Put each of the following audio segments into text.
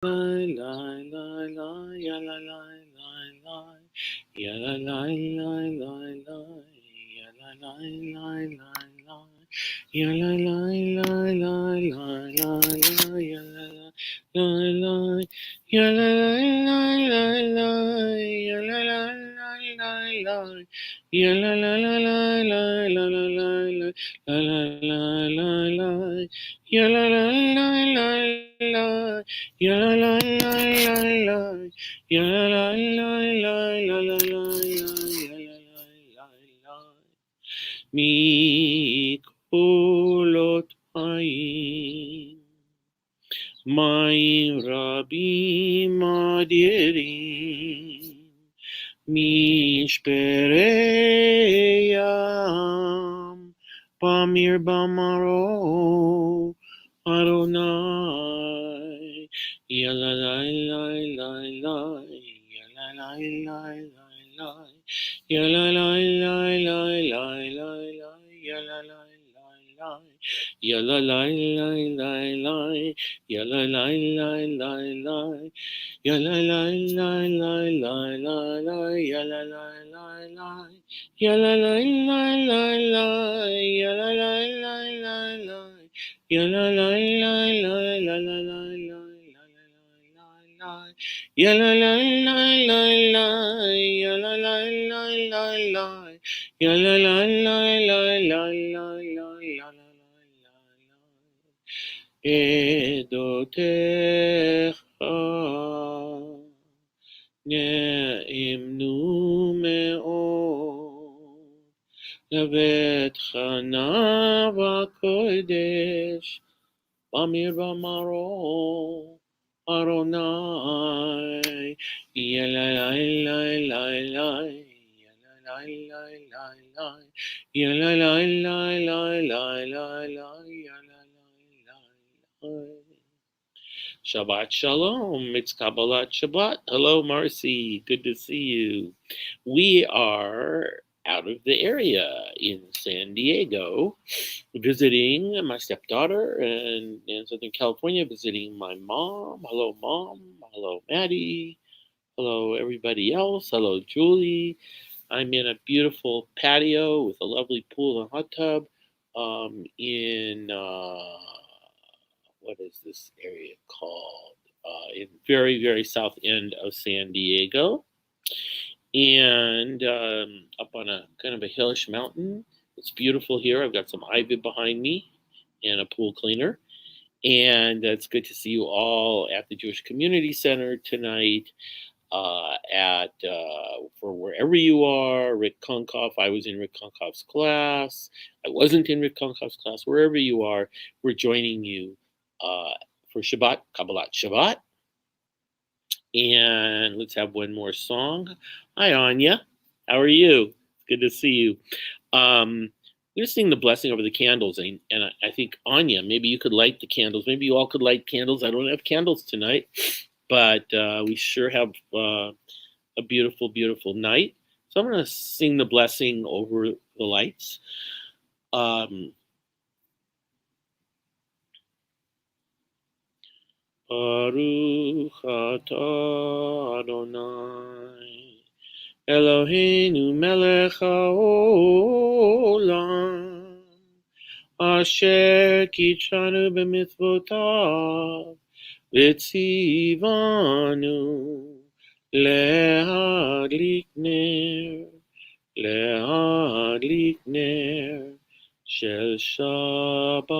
Lai lai lai lai ya la lai lai lai ya la lai lai lai lai ya la lai lai lai lai ya la lai lai lai lai lai ya la lai lai ya la lai lai lai lai ya la lai lai lai lai ya la la la lai lai la la lai lai la la lai lai lai ya la lai lai lai lai ya la la la la la, ya la la la la la la la, ya la la la la. Mikolot haim, mayim rabim adirim, mishpereyam, pamir bamaro, Adonai. Ya la la la la la, ya la la la la la, ya la la la la la la la, ya la la la la, ya la la la la la, ya la la la la la, ya la la la la la la la, ya la la la la, ya la la la la la, ya la la la la la. Ya la la la la la la la la la. Ya la la la la la. Ya la la la la la. Ya la la la la la la la. Edotecha נאמנו מאוד לבית חנה בקודש במיר במרום ארוני יללי Shabbat Shalom. It's Kabbalat Shabbat. Hello, Marcy. Good to see you. We are out of the area in San Diego, visiting my stepdaughter, and in Southern California, visiting my mom. Hello, Mom. Hello, Maddie. Hello, everybody else. Hello, Julie. I'm in a beautiful patio with a lovely pool and hot tub in what is this area called? In very, very south end of San Diego. And up on a kind of a hillish mountain. It's beautiful here. I've got some ivy behind me and a pool cleaner. And it's good to see you all at the Jewish Community Center tonight. For wherever you are, Rick Konkoff. I was in Rick Konkoff's class. I wasn't in Rick Konkoff's class. Wherever you are, we're joining you for Shabbat, Kabbalat Shabbat. And let's have one more song. Hi, Anya. How are you? Good to see you. We're going to sing the blessing over the candles. And I think, Anya, maybe you could light the candles. Maybe you all could light candles. I don't have candles tonight, but we sure have a beautiful, beautiful night. So I'm going to sing the blessing over the lights. Baruch atah Adonai Eloheinu melech haolam asher kitshanu b'mitzvotav v'tzivanu להדליק נר של שבת.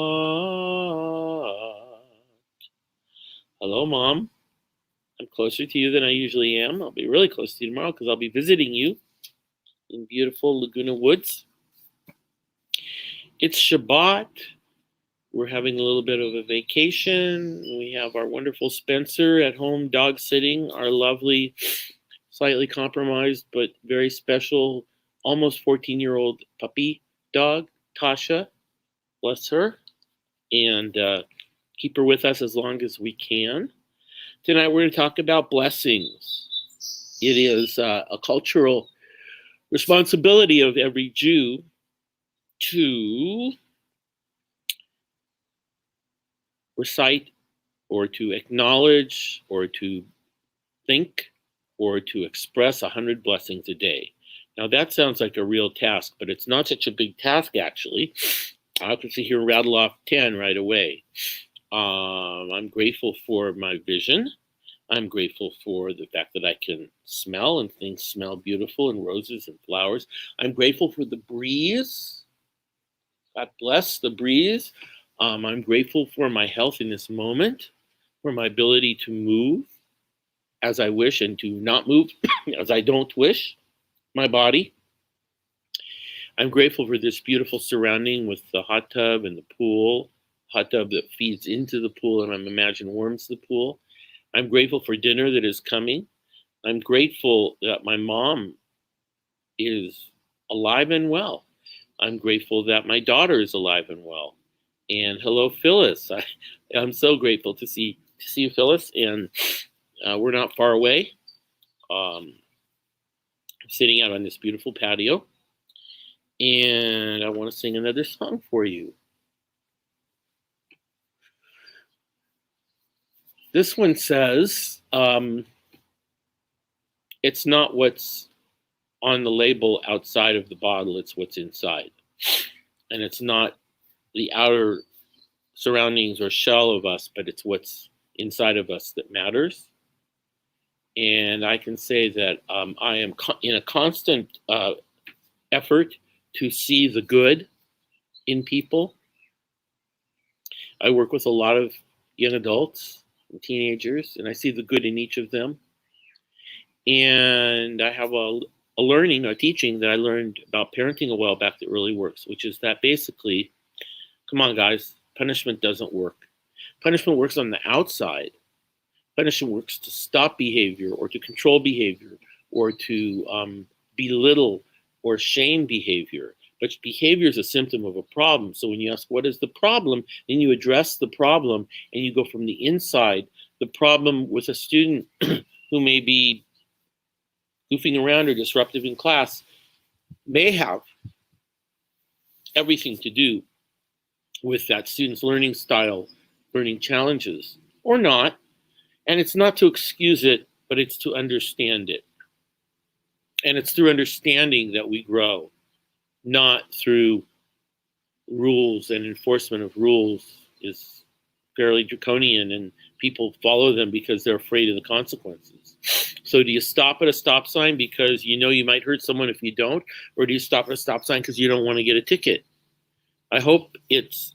Hello, Mom. I'm closer to you than I usually am. I'll be really close to you tomorrow because I'll be visiting you in beautiful Laguna Woods. It's Shabbat. We're having a little bit of a vacation. We have our wonderful Spencer at home dog sitting, our lovely, slightly compromised but very special, almost 14-year-old puppy dog, Tasha. Bless her. And keep her with us as long as we can. Tonight we're going to talk about blessings. It is a cultural responsibility of every Jew to recite or to acknowledge, or to think, or to express 100 blessings a day. Now that sounds like a real task, but it's not such a big task actually. I can sit here and rattle off 10 right away. I'm grateful for my vision. I'm grateful for the fact that I can smell and things smell beautiful, and roses and flowers. I'm grateful for the breeze. God bless the breeze. I'm grateful for my health in this moment, for my ability to move as I wish and to not move as I don't wish my body. I'm grateful for this beautiful surrounding with the hot tub and the pool, hot tub that feeds into the pool and I'm imagine warms the pool. I'm grateful for dinner that is coming. I'm grateful that my mom is alive and well. I'm grateful that my daughter is alive and well. And hello, Phyllis. I'm so grateful to see you, Phyllis. And we're not far away. I'm sitting out on this beautiful patio. And I want to sing another song for you. This one says, it's not what's on the label outside of the bottle, it's what's inside. And it's not the outer surroundings or shell of us, but it's what's inside of us that matters. And I can say that I am in a constant effort to see the good in people. I work with a lot of young adults and teenagers, and I see the good in each of them. And I have a teaching that I learned about parenting a while back that really works, which is that basically, come on guys, punishment doesn't work. Punishment works on the outside. Punishment works to stop behavior or to control behavior or to belittle or shame behavior. But behavior is a symptom of a problem. So when you ask, what is the problem? Then you address the problem and you go from the inside. The problem with a student who may be goofing around or disruptive in class may have everything to do with that student's learning style, learning challenges, or not. And it's not to excuse it, but it's to understand it. And it's through understanding that we grow, not through rules, and enforcement of rules is fairly draconian and people follow them because they're afraid of the consequences. So do you stop at a stop sign because you know you might hurt someone if you don't, or do you stop at a stop sign because you don't want to get a ticket? I hope it's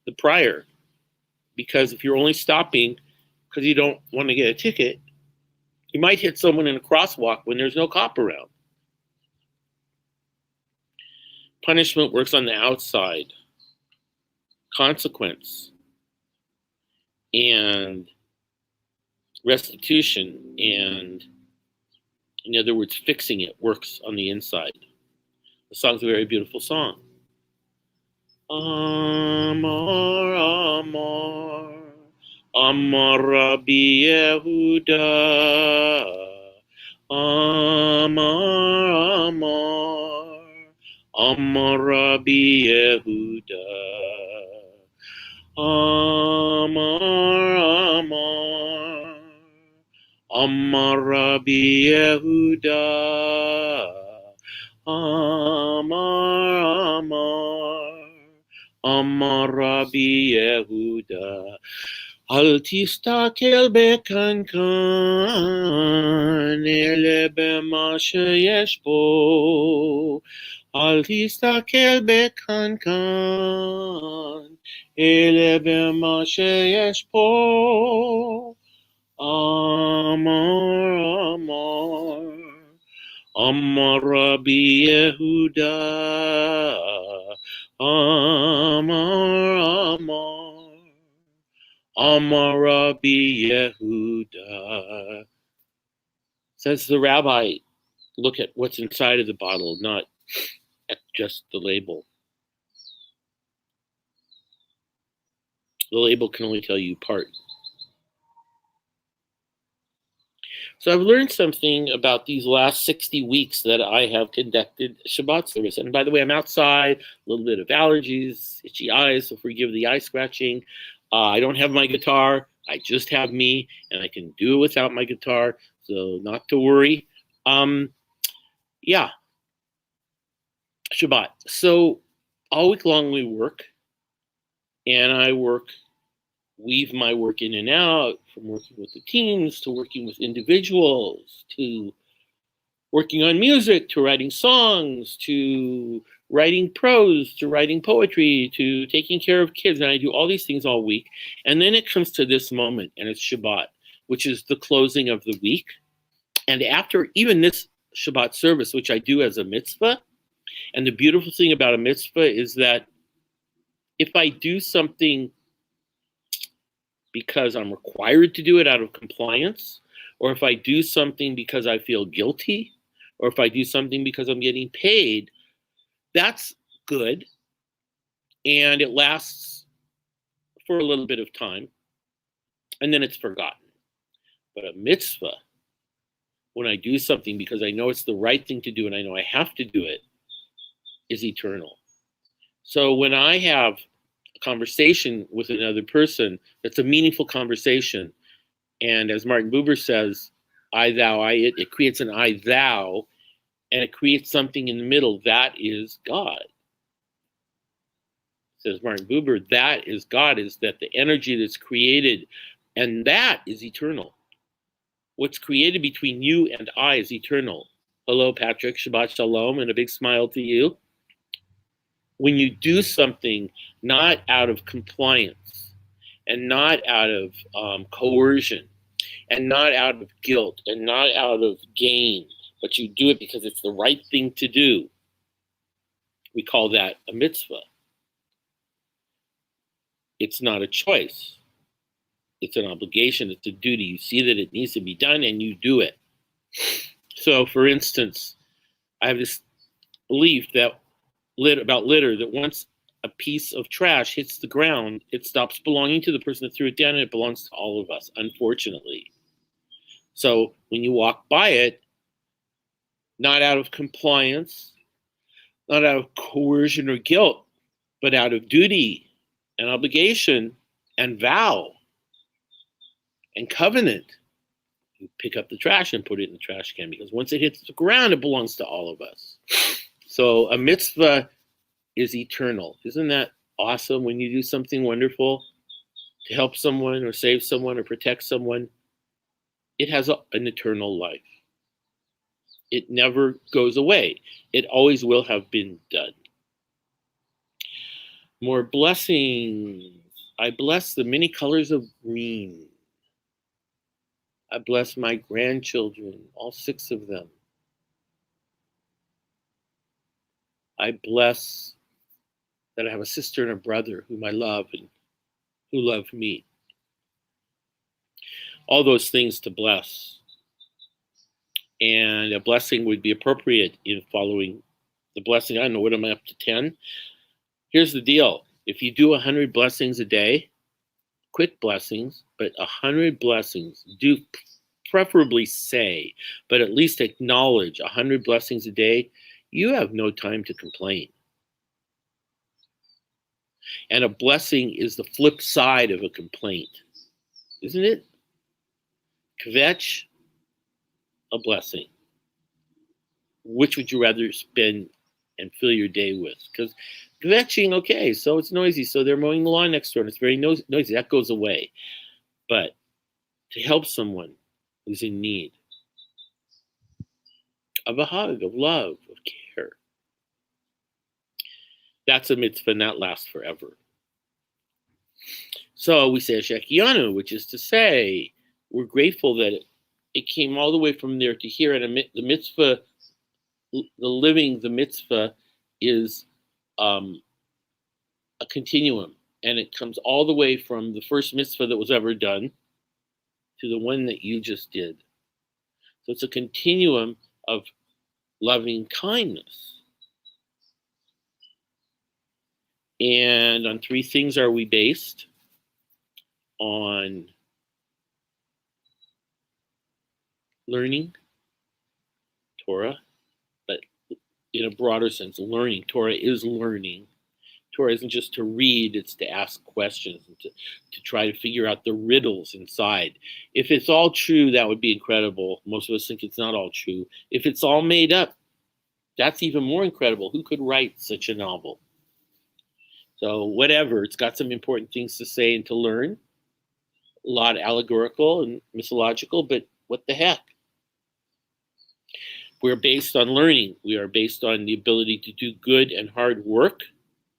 the prior, because if you're only stopping because you don't want to get a ticket, you might hit someone in a crosswalk when there's no cop around. Punishment works on the outside. Consequence and restitution, and in other words, fixing it, works on the inside. The song's a very beautiful song. Amor, amor, amor Rabbi Yehuda. Amor, amor, amor Rabbi Yehuda. Amor, amor, amor Rabbi Yehuda. Amor, amor, amor Rabbi Yehuda. Al tistakel bekankan, ele bema sheyesh bo. Al tistakel bekankan, ele bema sheyesh bo. Amor, amor, amor Rabbi Yehuda. Amor, amor, amor Rabbi Yehuda. Says the rabbi, look at what's inside of the bottle, not at just the label. The label can only tell you part. So I've learned something about these last 60 weeks that I have conducted Shabbat service. And by the way, I'm outside, a little bit of allergies, itchy eyes, so forgive the eye scratching. I don't have my guitar. I just have me, and I can do it without my guitar. So not to worry. Yeah, Shabbat. So all week long we work, and I weave my work in and out, from working with the teams to working with individuals to working on music to writing songs to writing prose to writing poetry to taking care of kids. And I do all these things all week. And then it comes to this moment, and it's Shabbat, which is the closing of the week. And after even this Shabbat service, which I do as a mitzvah, and the beautiful thing about a mitzvah is that if I do something because I'm required to do it out of compliance, or if I do something because I feel guilty, or if I do something because I'm getting paid, that's good. And it lasts for a little bit of time, and then it's forgotten. But a mitzvah, when I do something because I know it's the right thing to do and I know I have to do it, is eternal. So when I have a conversation with another person that's a meaningful conversation, and as Martin Buber says, I, thou, I, it creates an I, thou, and it creates something in the middle. That is God. Says Martin Buber, that is God, is that the energy that's created, and that is eternal. What's created between you and I is eternal. Hello, Patrick, Shabbat Shalom, and a big smile to you. When you do something not out of compliance, and not out of coercion, and not out of guilt, and not out of gain, but you do it because it's the right thing to do, we call that a mitzvah. It's not a choice. It's an obligation. It's a duty. You see that it needs to be done, and you do it. So, for instance, I have this belief that about litter, that once a piece of trash hits the ground, it stops belonging to the person that threw it down, and it belongs to all of us, unfortunately. So when you walk by it, not out of compliance, not out of coercion or guilt, but out of duty and obligation and vow and covenant, you pick up the trash and put it in the trash can, because once it hits the ground, it belongs to all of us. So a mitzvah is eternal. Isn't that awesome? When you do something wonderful to help someone or save someone or protect someone, it has an eternal life. It never goes away. It always will have been done. More blessings. I bless the many colors of green. I bless my grandchildren, all 6 of them. I bless that I have a sister and a brother whom I love and who love me. All those things to bless. And a blessing would be appropriate in following the blessing. I don't know, what am I up to, 10? Here's the deal. If you do 100 blessings a day, quick blessings, but 100 blessings, do preferably say, but at least acknowledge 100 blessings a day, you have no time to complain. And a blessing is the flip side of a complaint, isn't it? Kvetch, a blessing. Which would you rather spend and fill your day with? Because kvetching, okay, so it's noisy, so they're mowing the lawn next door and it's very noisy. That goes away. But to help someone who's in need of a hug, of love, of care, that's a mitzvah, and that lasts forever. So we say a shekianu, which is to say, we're grateful that it came all the way from there to here. And the mitzvah, the mitzvah is a continuum. And it comes all the way from the first mitzvah that was ever done to the one that you just did. So it's a continuum of loving kindness. And on 3 things are we based: on learning Torah, but in a broader sense, learning. Torah is learning. Torah isn't just to read, it's to ask questions and to try to figure out the riddles inside. If it's all true, that would be incredible. Most of us think it's not all true. If it's all made up, that's even more incredible. Who could write such a novel? So whatever, it's got some important things to say and to learn. A lot allegorical and mythological, but what the heck? We're based on learning. We are based on the ability to do good and hard work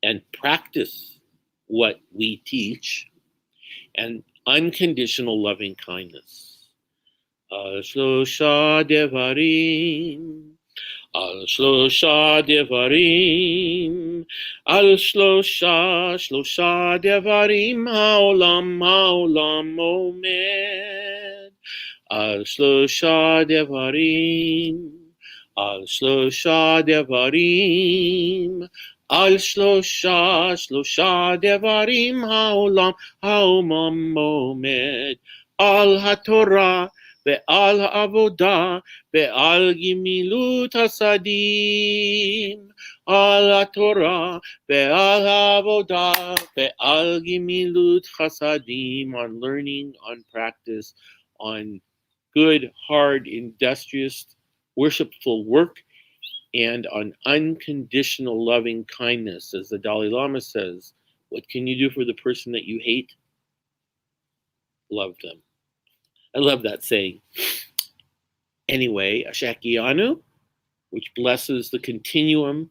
and practice what we teach, and unconditional loving kindness. Al shlosha devarim, al shlosha devarim, al shlosha devarim, haolam omed, al shlosha devarim, al shlosha devarim, al shlosha devarim haolam omed, al haTorah ve'al ha'avodah ve'al gimilut hasadim, al haTorah ve'al ha'avodah ve'al gimilut hasadim, on learning, on practice, on good, hard, industrious, worshipful work, and on unconditional loving kindness. As the Dalai Lama says, what can you do for the person that you hate? Love them. I love that saying. Anyway, Ashakianu, which blesses the continuum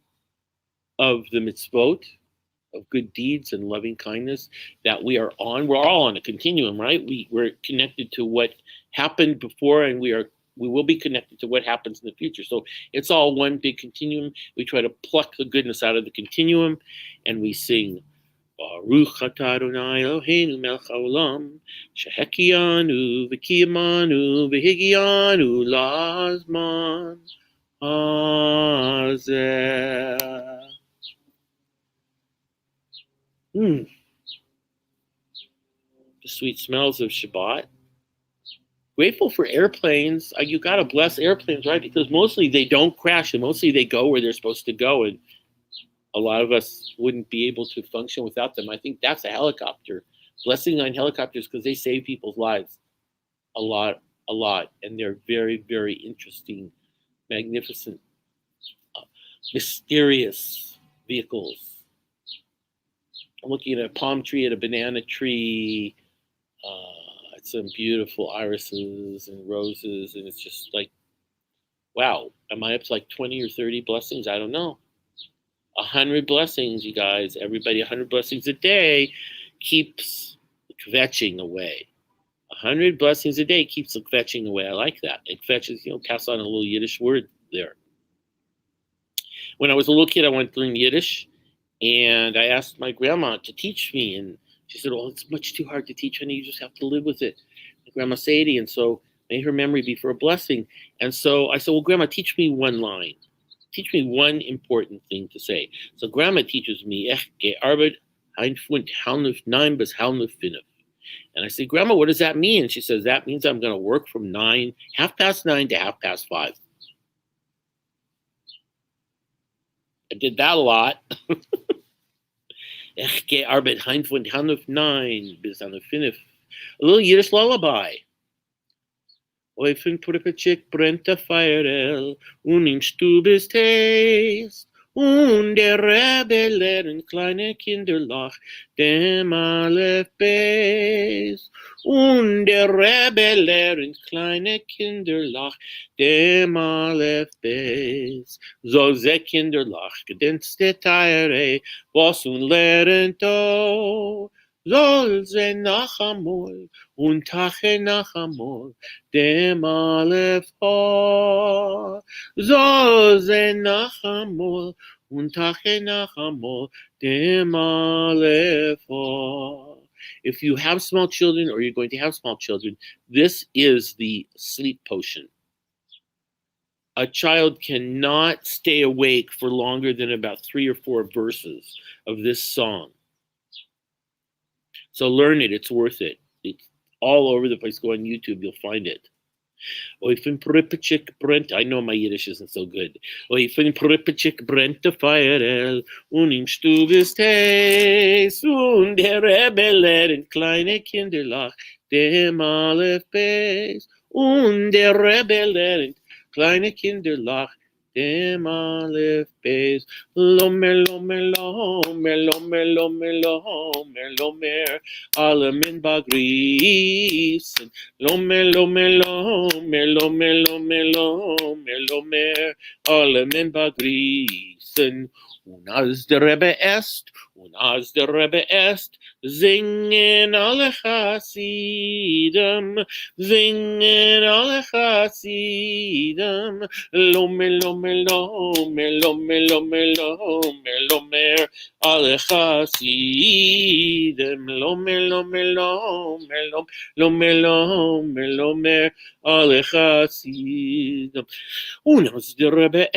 of the mitzvot, of good deeds and loving kindness that we are on. We're all on a continuum, right? We're connected to what happened before, and we will be connected to what happens in the future. So it's all one big continuum. We try to pluck the goodness out of the continuum, and we sing Baruch atah Adonai Eloheinu melech haolam, shehekianu v'kiyamanu v'higianu lazman hazeh. The sweet smells of Shabbat. Grateful for airplanes. You got to bless airplanes, right? Because mostly they don't crash, and mostly they go where they're supposed to go, and a lot of us wouldn't be able to function without them. I think that's a helicopter. Blessing on helicopters, because they save people's lives a lot, and they're very, very interesting, magnificent, mysterious vehicles. I'm looking at a palm tree, at a banana tree, some beautiful irises and roses, and it's just like, wow, am I up to like 20 or 30 blessings? I don't know. 100 blessings, you guys. Everybody, 100 blessings a day keeps kvetching away. 100 blessings a day keeps the kvetching away. I like that. It kvetches, pass on a little Yiddish word there. When I was a little kid, I wanted to learn Yiddish, and I asked my grandma to teach me, and she said, well, it's much too hard to teach, honey. You just have to live with it. My grandma Sadie, and so may her memory be for a blessing. And so I said, well, grandma, teach me one line. Teach me one important thing to say. So grandma teaches me, and I said, grandma, what does that mean? And she says, that means I'm going to work from 9:30 to 5:30. I did that a lot. A little Yiddish lullaby. Oifen Pripetschik brennt der Feierel und in Stubes Taste. Und der Rebbe lernt kleine Kinderlach dem Aleph Beis. Und der Rebbe lernt kleine Kinderlach dem Aleph Beis. So ze Kinderlach gedenst der Teire, was und lernt o. Soll ze nach amol und tache nach amol dem Aleph ho. Soll ze nach amol und tache nach amol dem Aleph ho. If you have small children, or you're going to have small children, this is the sleep potion. A child cannot stay awake for longer than about 3 or 4 verses of this song. So learn it. It's worth it. It's all over the place. Go on YouTube. You'll find it. Oy fin pripachik brent. I know my Yiddish isn't so good. Oy fin pripachik brent de feierel. Und im Stub ist heiß. Und der Rebbe lernt kleine Kinderlach. Dem Aleph Beis. Und der Rebbe lernt kleine Kinderlach. Dem Aleph Beis. Lomer, lomer, lomer, lomer, lomer, lomer, lomer. Alle min bagrisen. Lomer, lomer, lomer, lomer, lomer, lomer, lomer. Alle min bagrisen. Und als der Rebbe est, singen alle Chassidim, singen alle Chassidim. Lomer, lomer, lomer, lomer, lomer, lomer, lomer, alle Chassidim. Lomer, lomer, lomer, lomer, lomer, lomer, alle Chassidim. Und als der Rebbe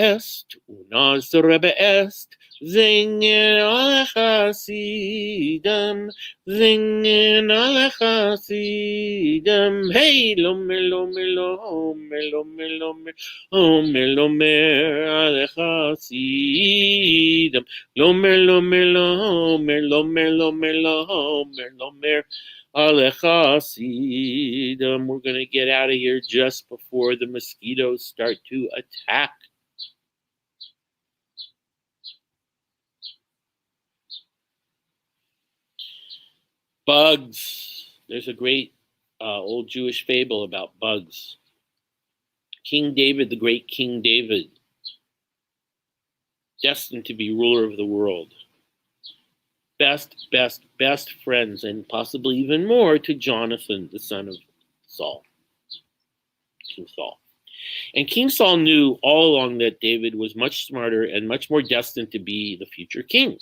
est, singen alle Chassidim, singen alle Chassidim. Hey, lomer, lomer, lomer, lomer, lomer, lomer, lomer, alle Chassidim. Lomer, lomer, lomer, lomer, lomer, lomer, lomer, alle Chassidim. We're going to get out of here just before the mosquitoes start to attack. Bugs. There's a great old Jewish fable about bugs. King David, the great King David, destined to be ruler of the world. Best friends, and possibly even more, to Jonathan, the son of Saul, King Saul. And King Saul knew all along that David was much smarter and much more destined to be the future king.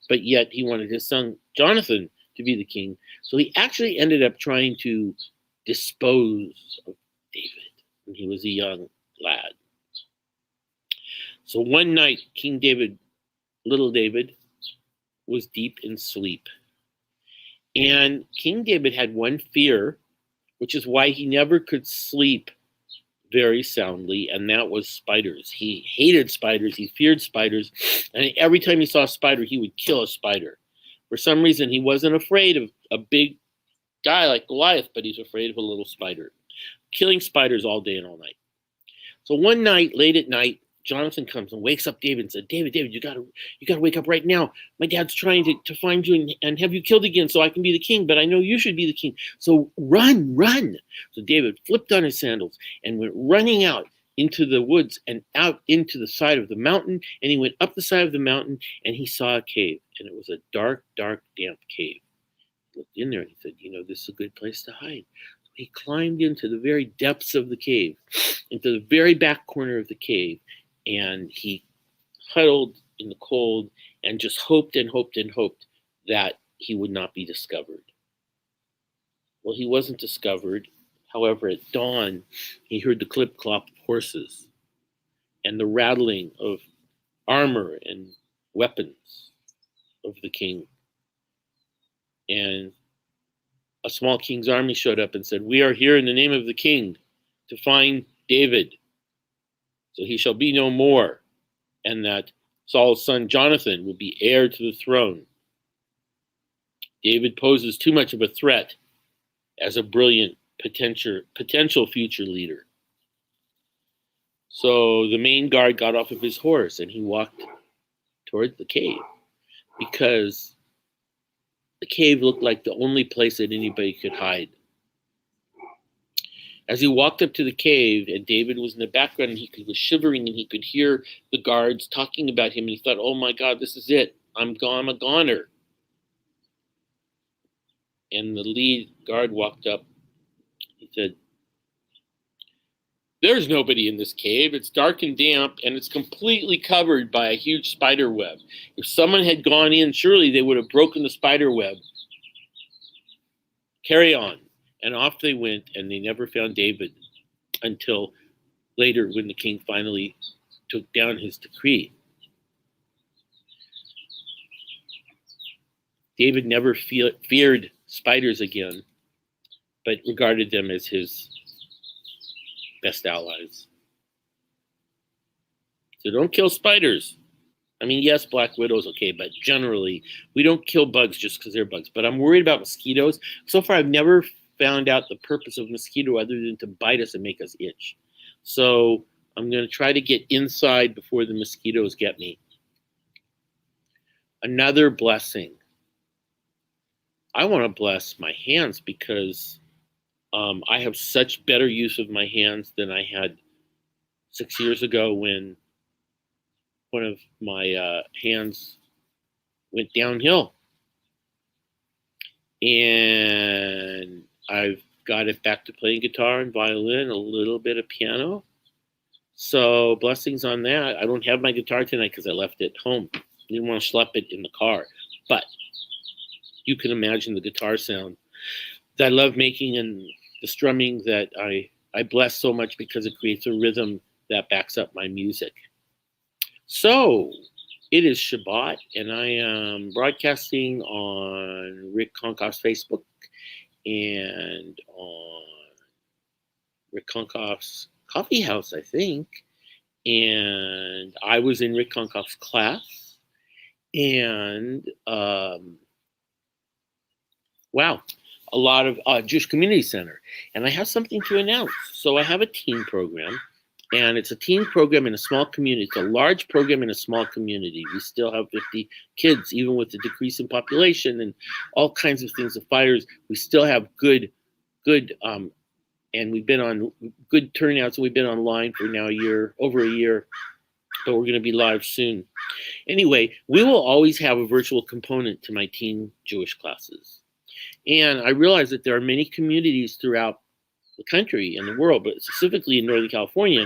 But yet he wanted his son Jonathan to be the king. So he actually ended up trying to dispose of David when he was a young lad. So one night, King David, little David, was deep in sleep. And King David had one fear, which is why he never could sleep very soundly, and that was spiders. He hated spiders, he feared spiders, and every time he saw a spider, he would kill a spider. For some reason, he wasn't afraid of a big guy like Goliath, but he's afraid of a little spider. Killing spiders all day and all night. So one night, late at night, Jonathan comes and wakes up David and said, David, you gotta wake up right now. My dad's trying to find you and have you killed again so I can be the king, but I know you should be the king. So run. So David flipped on his sandals and went running out into the woods and out into the side of the mountain. And he went up the side of the mountain and he saw a cave. And it was a dark, damp cave. He looked in there and he said, this is a good place to hide. So he climbed into the very depths of the cave, into the very back corner of the cave. And he huddled in the cold and just hoped that he would not be discovered. Well, he wasn't discovered. However, at dawn, he heard the clip-clop of horses and the rattling of armor and weapons of the king. And a small king's army showed up and said, we are here in the name of the king to find David, so he shall be no more, and that Saul's son Jonathan will be heir to the throne. David poses too much of a threat as a brilliant potential future leader. So the main guard got off of his horse and he walked toward the cave, because the cave looked like the only place that anybody could hide. As he walked up to the cave, and David was in the background, and he was shivering, and he could hear the guards talking about him, and he thought, oh my God, this is it. I'm a goner. And the lead guard walked up. He said, there's nobody in this cave. It's dark and damp, and it's completely covered by a huge spider web. If someone had gone in, surely they would have broken the spider web. Carry on. And off they went, and they never found David until later, when the king finally took down his decree. David never feared spiders again, but regarded them as his best allies. So don't kill spiders. I mean, yes, black widow's okay, but generally we don't kill bugs just because they're bugs. But I'm worried about mosquitoes. So far, I've never found out the purpose of mosquito other than to bite us and make us itch. So I'm going to try to get inside before the mosquitoes get me. Another blessing. I want to bless my hands because I have such better use of my hands than I had 6 years ago when one of my hands went downhill. And I've got it back to playing guitar and violin, a little bit of piano. So blessings on that. I don't have my guitar tonight because I left it home. I didn't want to schlep it in the car. But you can imagine the guitar sound that I love making and the strumming that I bless so much because it creates a rhythm that backs up my music. So it is Shabbat, and I am broadcasting on Rick Konkoff's Facebook and on Rick Konkoff's Coffee House, I think. And I was in Rick Konkoff's class. And wow, a lot of Jewish Community Center. And I have something to announce. So I have a teen program. And it's a teen program in a small community. It's a large program in a small community. We still have 50 kids, even with the decrease in population and all kinds of things, the fires. We still have good, and we've been on good turnouts. We've been online for now over a year, but we're going to be live soon. Anyway, we will always have a virtual component to my teen Jewish classes. And I realize that there are many communities throughout the country and the world, but specifically in Northern California,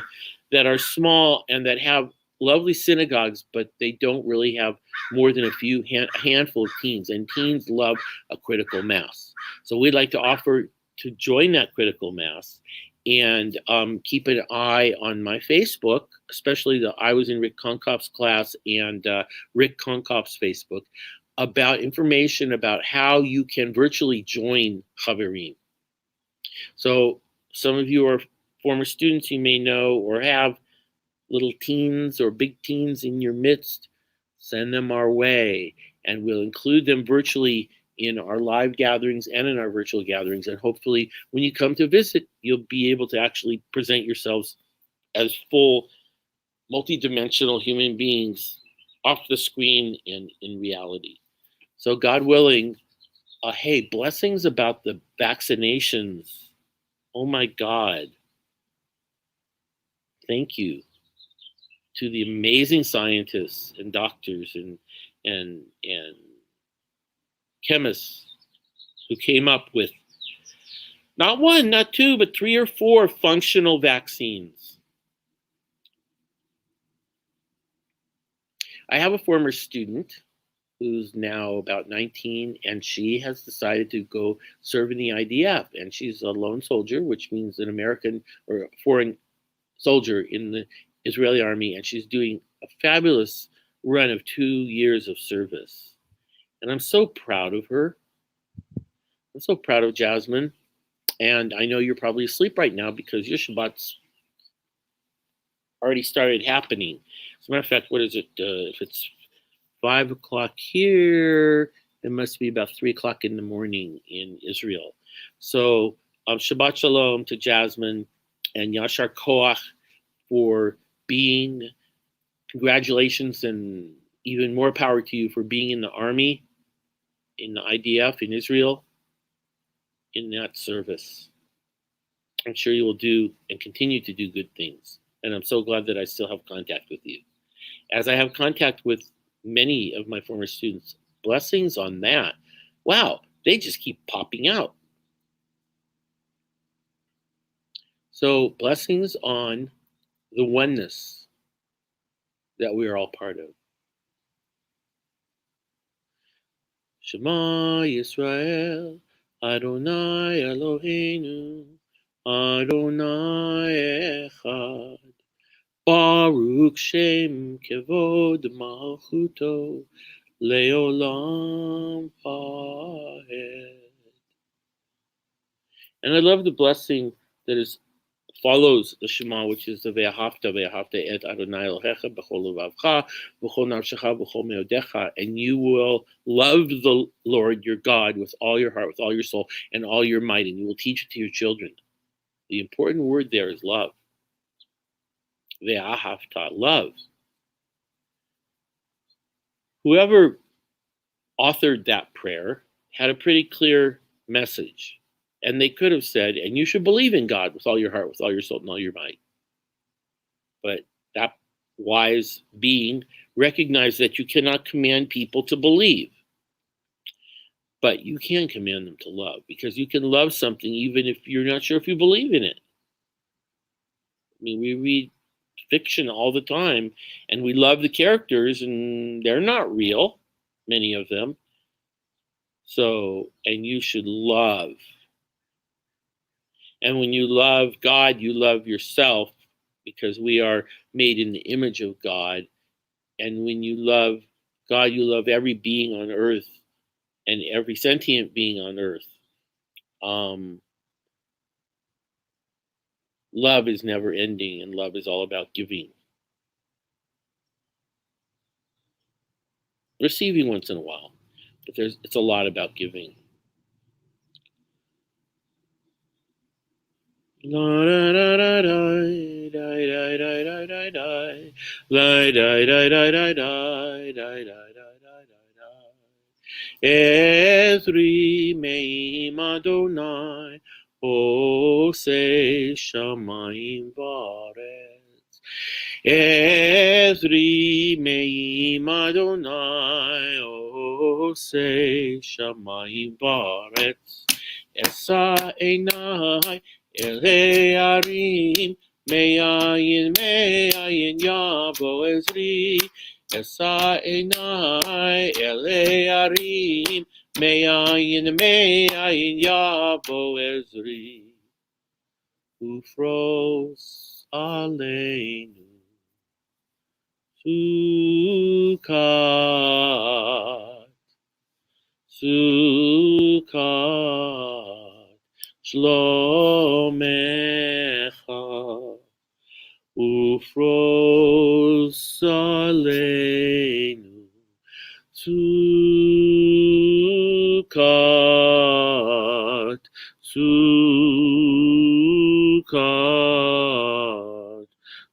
that are small and that have lovely synagogues, but they don't really have more than a handful of teens, and teens love a critical mass. So we'd like to offer to join that critical mass and keep an eye on my Facebook, especially I was in Rick Konkoff's class and Rick Konkoff's Facebook, about information about how you can virtually join Chaverim. So some of you are former students, you may know, or have little teens or big teens in your midst. Send them our way, and we'll include them virtually in our live gatherings and in our virtual gatherings. And hopefully when you come to visit, you'll be able to actually present yourselves as full multidimensional human beings off the screen and in reality. So God willing, hey, blessings about the vaccinations. Oh my God. Thank you to the amazing scientists and doctors and chemists who came up with not one, not two, but 3 or 4 functional vaccines. I have a former student who's now about 19, and she has decided to go serve in the IDF. And she's a lone soldier, which means an American or foreign soldier in the Israeli army, and she's doing a fabulous run of 2 years of service. And I'm so proud of her. I'm so proud of Jasmine. And I know you're probably asleep right now because your Shabbat's already started happening. As a matter of fact, what is it? If it's 5 o'clock here, it must be about 3 o'clock in the morning in Israel. So Shabbat Shalom to Jasmine and Yashar Koach for being, congratulations and even more power to you for being in the army, in the IDF, in Israel, in that service. I'm sure you will do and continue to do good things. And I'm so glad that I still have contact with you. As I have contact with many of my former students, blessings on that. Wow, they just keep popping out. So blessings on the oneness that we are all part of. Shema Yisrael, Adonai Eloheinu, Adonai Echad, Baruch Shem Kevod Malchuto, Leolam Vaed. And I love the blessing that is follows the Shema, which is the Ve'ahavta et Adonai Elohecha b'chol levavcha v'chol nafshecha v'chol meodecha, and you will love the Lord your God with all your heart, with all your soul, and all your might, and you will teach it to your children. The important word there is love. Ve'ahavta, love. Whoever authored that prayer had a pretty clear message. And they could have said, and you should believe in God with all your heart, with all your soul, and all your might. But that wise being recognized that you cannot command people to believe. But you can command them to love, because you can love something even if you're not sure if you believe in it. I mean, we read fiction all the time, and we love the characters, and they're not real, many of them. So, and you should love. And when you love God, you love yourself, because we are made in the image of God. And when you love God, you love every being on earth and every sentient being on earth. Love is never ending, and love is all about giving. Receiving once in a while, but it's a lot about giving. Ezri meim Adonai osei shamayim v'aretz. Ezri meim Adonai osei shamayim v'aretz. Esa einai elei arim me'ayin yavo Ezri. Esa einai elei arim me'ayin yavo Ezri. Ufros aleinu sukat shlomecha. Ufros aleinu sukat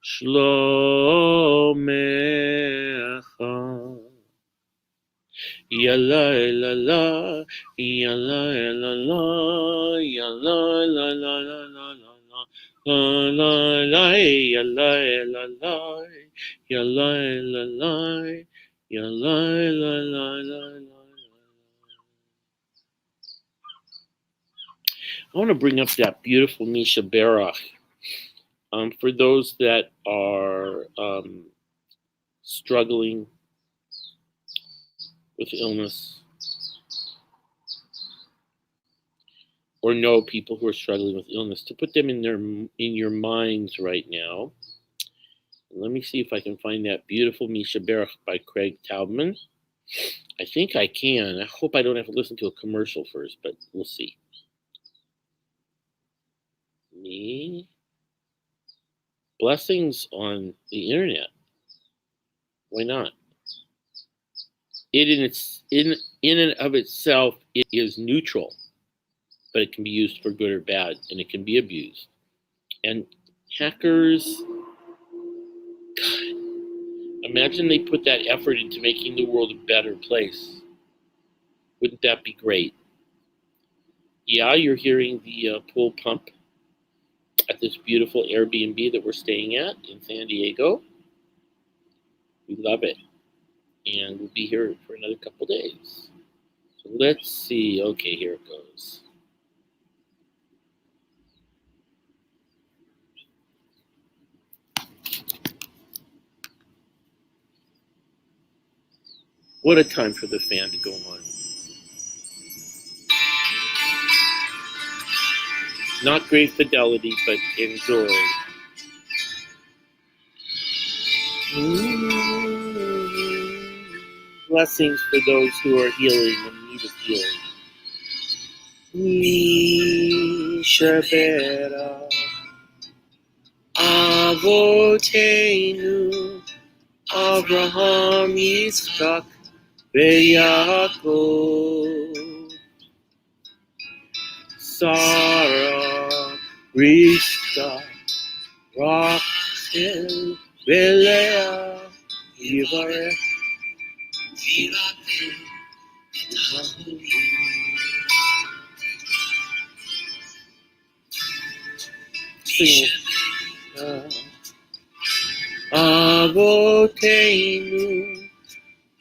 shlomecha. Yalla la la, yalla la la, yalla la la la la la la la la, yalla la la, yalla la la, yalla la la la la. I want to bring up that beautiful Misha Berach. For those that are struggling with illness, or know people who are struggling with illness, to put them in your minds right now. Let me see if I can find that beautiful Misha Berach by Craig Taubman. I think I can. I hope I don't have to listen to a commercial first, but we'll see. Me. Blessings on the internet. Why not? It in and of itself, it is neutral, but it can be used for good or bad, and it can be abused. And hackers, God, imagine they put that effort into making the world a better place. Wouldn't that be great? Yeah, you're hearing the pool pump at this beautiful Airbnb that we're staying at in San Diego. We love it. And we'll be here for another couple days. So let's see. Okay, here it goes. What a time for the fan to go on. Not great fidelity, but enjoy. Blessings for those who are healing and need of healing. Shabbat. Avotenu Abraham, Yitzchak, Yaakov, Sarah, Rivka, Rachel, Leah, Yivarech, sing Avotenu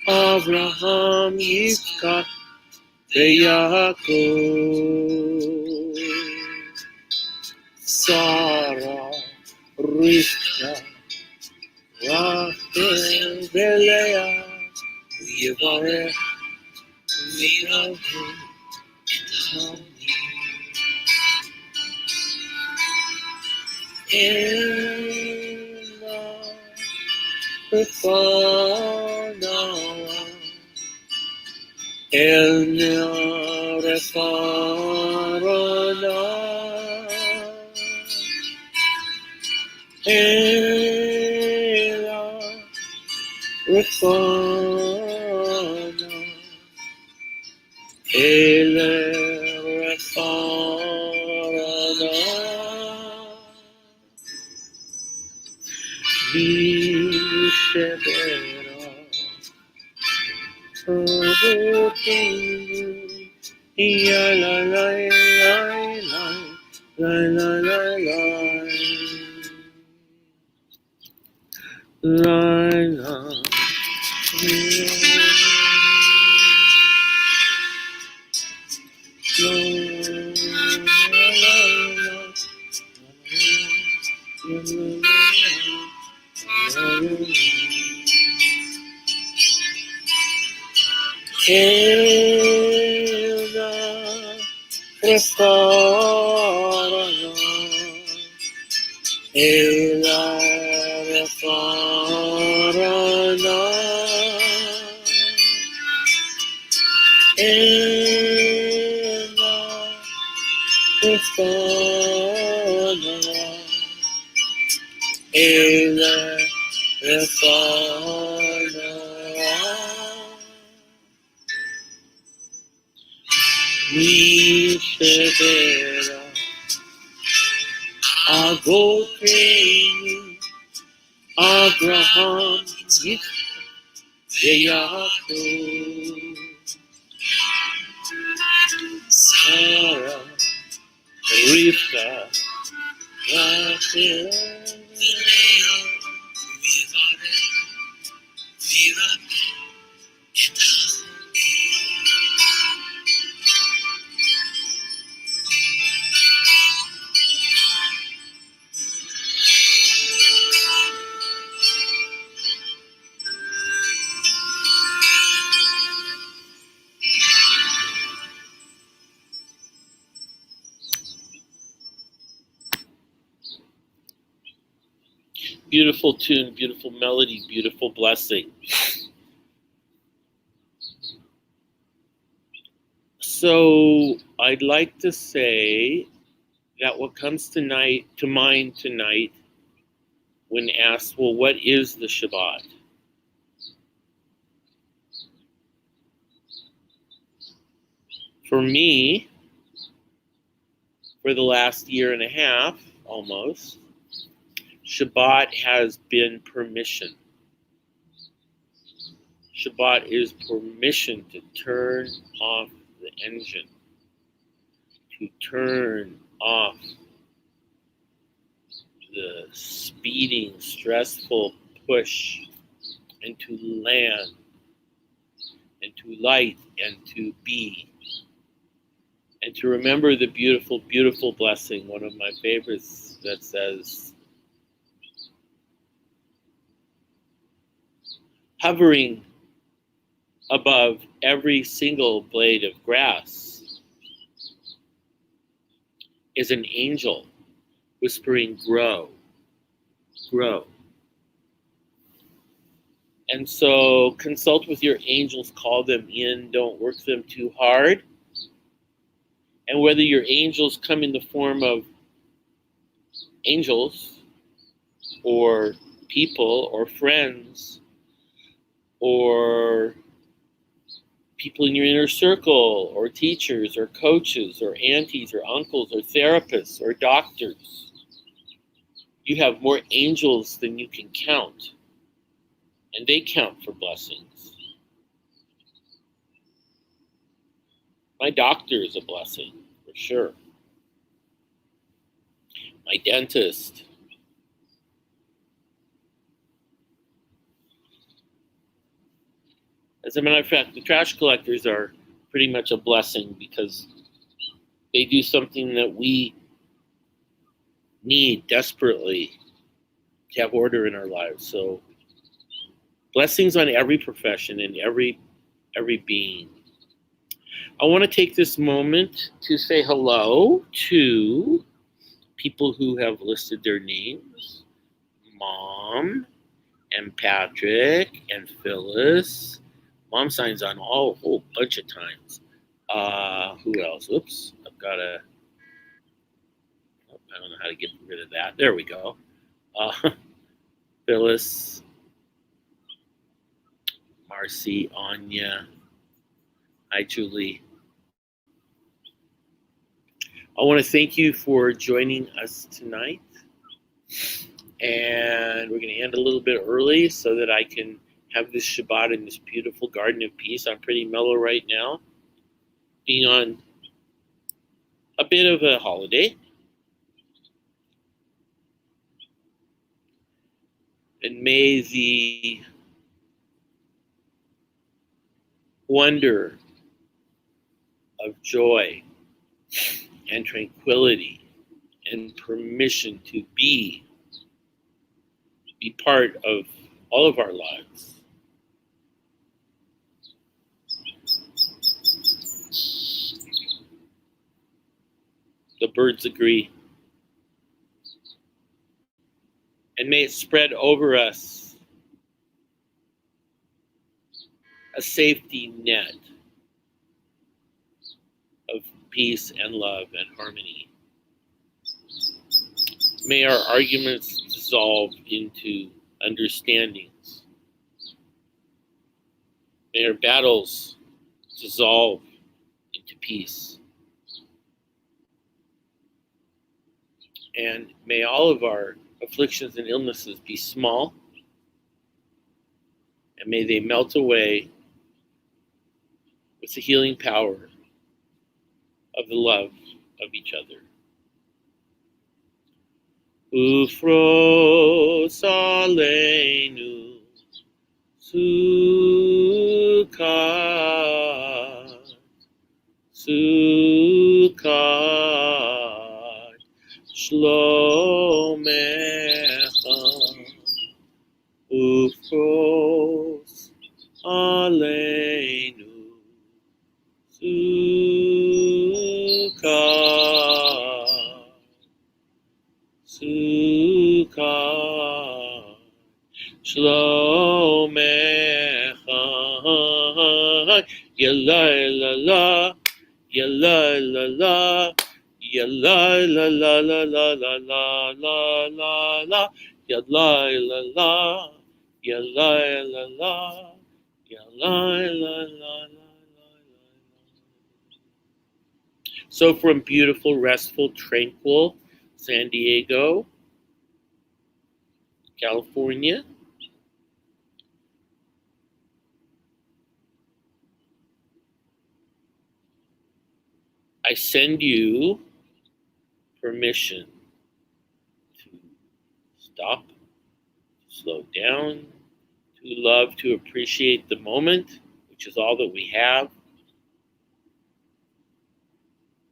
Abraham, Yitzchak, Yaakov, Sarah, Rivka, Rachel, Leah, Yivarech, Ela, Refana, Elna, Refarana, Ela, Refana, Ele, Refarana, Vishebera, Avotenu, Ya la la la la la la la la la Ela Restorana, Ela Restorana, Ela Restorana, Ela Restorana. Mishevera Avotenu Abraham Yitzchak Yaakov Sarah Rivka Rachel Leah Beautiful tune, beautiful melody, beautiful blessing. So I'd like to say that what comes to mind tonight when asked, well, what is the Shabbat? For me, for the last year and a half, almost, Shabbat has been permission. Shabbat is permission to turn off the engine, to turn off the speeding, stressful push, and to land, and to light, and to be. And to remember the beautiful, beautiful blessing, one of my favorites, that says, hovering above every single blade of grass is an angel whispering, grow, grow. And so consult with your angels, call them in, don't work them too hard. And whether your angels come in the form of angels or people or friends or people in your inner circle or teachers or coaches or aunties or uncles or therapists or doctors. You have more angels than you can count, and they count for blessings. My doctor is a blessing, for sure. My dentist. As a matter of fact, the trash collectors are pretty much a blessing because they do something that we need desperately to have order in our lives. So blessings on every profession and every being. I want to take this moment to say hello to people who have listed their names. Mom and Patrick and Phyllis. Mom signs on a whole bunch of times. Who else? Oops, I've got I don't know how to get rid of that. There we go. Phyllis, Marcy, Anya. Hi, Julie. I want to thank you for joining us tonight. And we're going to end a little bit early so that I can have this Shabbat in this beautiful garden of peace. I'm pretty mellow right now, being on a bit of a holiday. And may the wonder of joy and tranquility and permission to be part of all of our lives. The birds agree. And may it spread over us a safety net of peace and love and harmony. May our arguments dissolve into understandings. May our battles dissolve into peace. And may all of our afflictions and illnesses be small, and may they melt away with the healing power of the love of each other. Ufros aleinu sukkot, sukkot shlomecha. Ufros aleinu sukkot, sukkot shlomecha. Yalla la la, yalla la la, yalla la la la la la la la la la, yalla la la, yalla la la, yalla la la la. So from beautiful, restful, tranquil San Diego, California, I send you permission to stop, slow down, to love, to appreciate the moment, which is all that we have.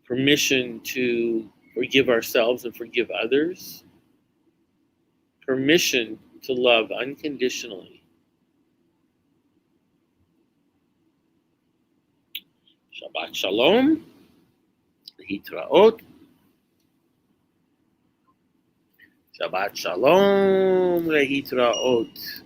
Permission to forgive ourselves and forgive others. Permission to love unconditionally. Shabbat Shalom. Hitraot. Shabbat Shalom. Lehitraot.